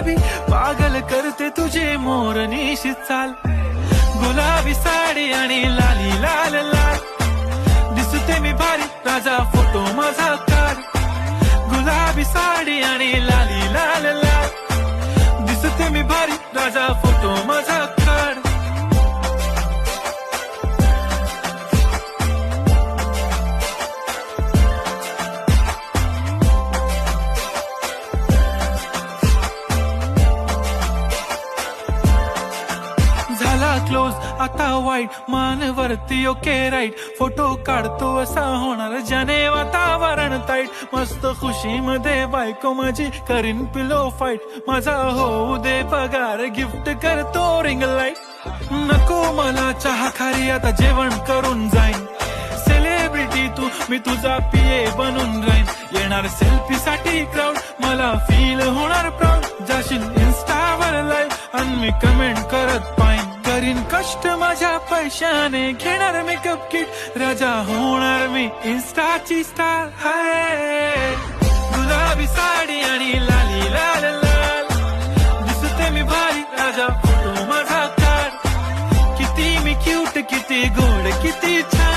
गुलाबी पागल करते तुझे मोरनीशी चाल गुलाबी साडी आणि लाली लाल लाल दिसते मी भारी राजा फोटो माझा काढ गुलाबी साडी आणि लाली लाल लाल दिसते मी भारी राजा फोटो माझा काढ झाला क्लोज आता वाईट मानवरती ओके राईट फोटो काढतो असा होणार ज्याने वातावरण ताईट मस्त खुशी मध्ये बायको माझी करीन पिलो फाईट माझा होऊ दे पगार गिफ्ट करतो रिंग लाईट नको मला चहा खारी आता जेवण करून जाईन सेलिब्रिटी तू मी तुझा पिये बनून राहीन येणार सेल्फी साठी क्राऊड मला फील होणार प्राऊड जाशील इन्स्टावर लाईव्ह आणि मी कमेंट करत पाहिन करीन कष्ट माझ्या पैशाने घेणार मेकअप किट राजा होणार मी इन्स्टाची स्टार हाय गुलाबी साडी आणि लाली लाल लाल दिसते मी भारी राजा फोटो माझा काढ किती मी क्यूट किती गोड किती छान